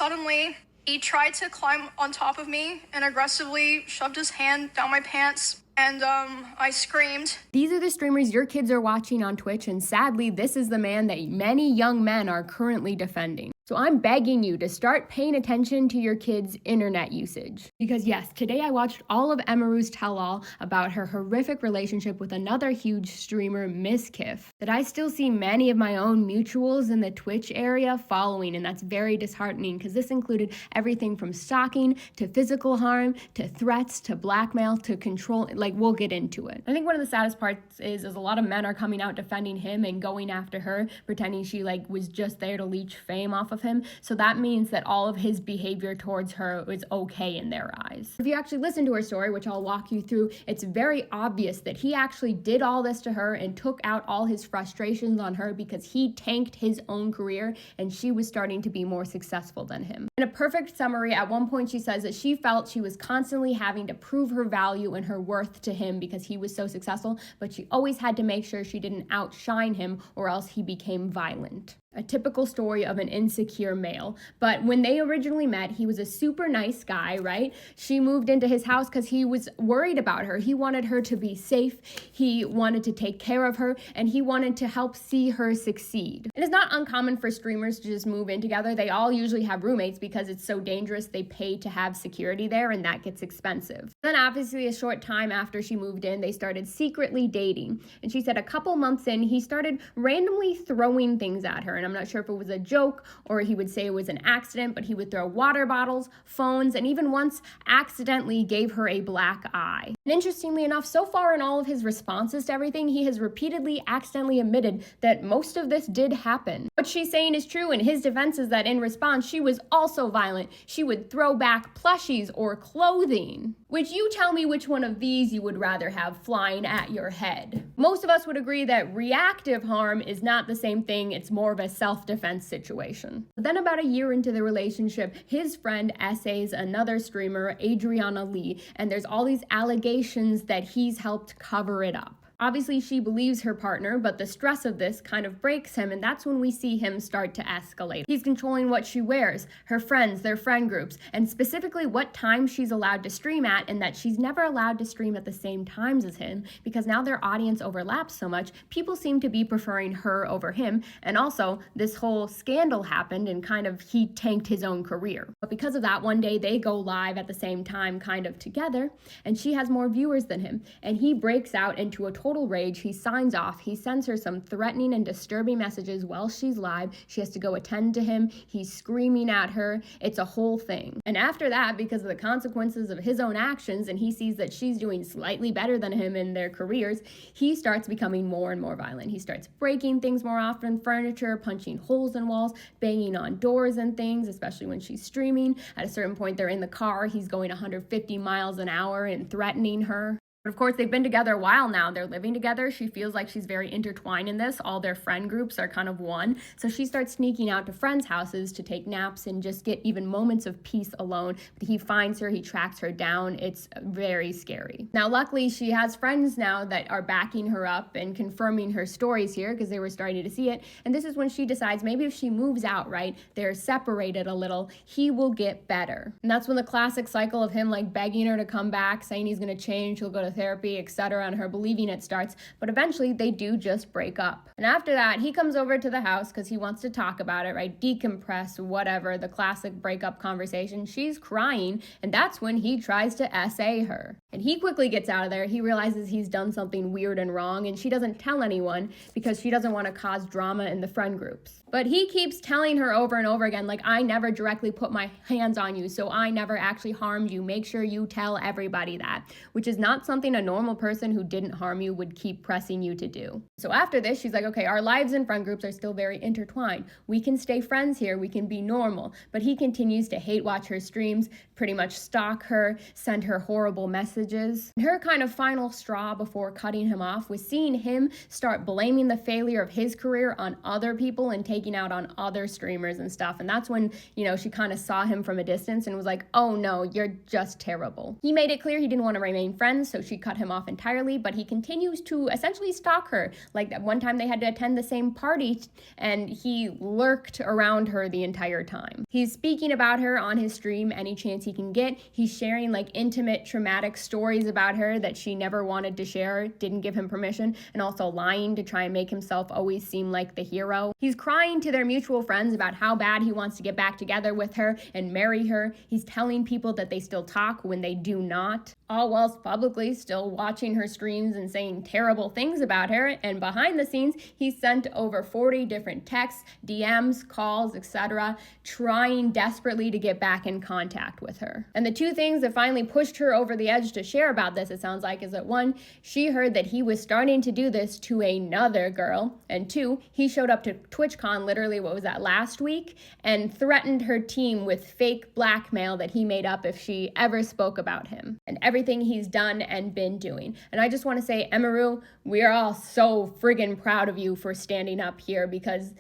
suddenly he tried to climb on top of me and aggressively shoved his hand down my pants. And I screamed. These are the streamers your kids are watching on Twitch, and sadly, this is the man that many young men are currently defending. So I'm begging you to start paying attention to your kids' internet usage. Because yes, today I watched all of Emiru's tell-all about her horrific relationship with another huge streamer, Miskif, that I still see many of my own mutuals in the Twitch area following, and that's very disheartening because this included everything from stalking to physical harm to threats to blackmail to control. Like, we'll get into it. I think one of the saddest parts is a lot of men are coming out defending him and going after her, pretending she was just there to leech fame off of him. So that means that all of his behavior towards her is okay in their eyes. If you actually listen to her story, which I'll walk you through, it's very obvious that he actually did all this to her and took out all his frustrations on her because he tanked his own career and she was starting to be more successful than him. In a perfect summary, at one point she says that she felt she was constantly having to prove her value and her worth to him because he was so successful, but she always had to make sure she didn't outshine him or else he became violent. A typical story of an insecure male. But when they originally met, he was a super nice guy, right? She moved into his house because he was worried about her. He wanted her to be safe. He wanted to take care of her, and he wanted to help see her succeed. It is not uncommon for streamers to just move in together. They all usually have roommates because it's so dangerous. They pay to have security there, and that gets expensive. Then obviously a short time after she moved in, they started secretly dating. And she said a couple months in, he started randomly throwing things at her. And I'm not sure if it was a joke or he would say it was an accident, but he would throw water bottles, phones, and even once accidentally gave her a black eye. And interestingly enough, so far in all of his responses to everything, he has repeatedly accidentally admitted that most of this did happen. What she's saying is true, and his defense is that in response, she was also violent. She would throw back plushies or clothing. Which, you tell me which one of these you would rather have flying at your head. Most of us would agree that reactive harm is not the same thing, it's more of a self-defense situation. But then about a year into the relationship, his friend essays another streamer, Adriana Lee, and there's all these allegations that he's helped cover it up. Obviously, she believes her partner, but the stress of this kind of breaks him, and that's when we see him start to escalate. He's controlling what she wears, her friends, their friend groups, and specifically what time she's allowed to stream at, and that she's never allowed to stream at the same times as him, because now their audience overlaps so much, people seem to be preferring her over him, and also, this whole scandal happened, and kind of he tanked his own career. But because of that, one day they go live at the same time, kind of together, and she has more viewers than him, and he breaks out into a total rage. He signs off. He sends her some threatening and disturbing messages while she's live. She has to go attend to him. He's screaming at her. It's a whole thing. And after that, because of the consequences of his own actions, and he sees that she's doing slightly better than him in their careers, he starts becoming more and more violent. He starts breaking things more often, furniture, punching holes in walls, banging on doors and things, especially when she's streaming. At a certain point, they're in the car. He's going 150 miles an hour and threatening her. But of course, they've been together a while now. They're living together. She feels like she's very intertwined in this. All their friend groups are kind of one. So she starts sneaking out to friends' houses to take naps and just get even moments of peace alone. But he finds her, he tracks her down. It's very scary. Now, luckily, she has friends now that are backing her up and confirming her stories here because they were starting to see it. And this is when she decides maybe if she moves out, right, they're separated a little, he will get better. And that's when the classic cycle of him begging her to come back, saying he's going to change, he'll go to therapy, etc., and her believing it starts, but eventually they do just break up. And after that, he comes over to the house because he wants to talk about it, right? Decompress, whatever, the classic breakup conversation. She's crying, and that's when he tries to essay her. And he quickly gets out of there. He realizes he's done something weird and wrong, and she doesn't tell anyone because she doesn't want to cause drama in the friend groups. But he keeps telling her over and over again, I never directly put my hands on you, so I never actually harmed you. Make sure you tell everybody that, which is not something a normal person who didn't harm you would keep pressing you to do. So after this, she's like, okay, our lives and friend groups are still very intertwined. We can stay friends here. We can be normal. But he continues to hate watch her streams, pretty much stalk her, send her horrible messages. And her kind of final straw before cutting him off was seeing him start blaming the failure of his career on other people and taking out on other streamers and stuff. And that's when, she kind of saw him from a distance and was like, oh no, you're just terrible. He made it clear he didn't want to remain friends, so she cut him off entirely, but he continues to essentially stalk her. Like that one time they had to attend the same party and he lurked around her the entire time. He's speaking about her on his stream any chance he can get. He's sharing like intimate, traumatic stories about her that she never wanted to share, didn't give him permission, and also lying to try and make himself always seem like the hero. He's crying to their mutual friends about how bad he wants to get back together with her and marry her. He's telling people that they still talk when they do not, all whilst publicly still watching her streams and saying terrible things about her. And behind the scenes, he sent over 40 different texts, DMs, calls, etc., trying desperately to get back in contact with her. And the two things that finally pushed her over the edge to share about this, it sounds like, is that one, she heard that he was starting to do this to another girl, and two, he showed up to TwitchCon literally, what was that, last week, and threatened her team with fake blackmail that he made up if she ever spoke about him and everything he's done and been doing. And I just want to say, Emiru, we are all so friggin' proud of you for standing up here because,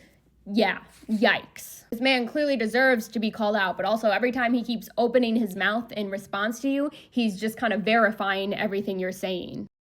yeah, yikes. This man clearly deserves to be called out, but also every time he keeps opening his mouth in response to you, he's just kind of verifying everything you're saying.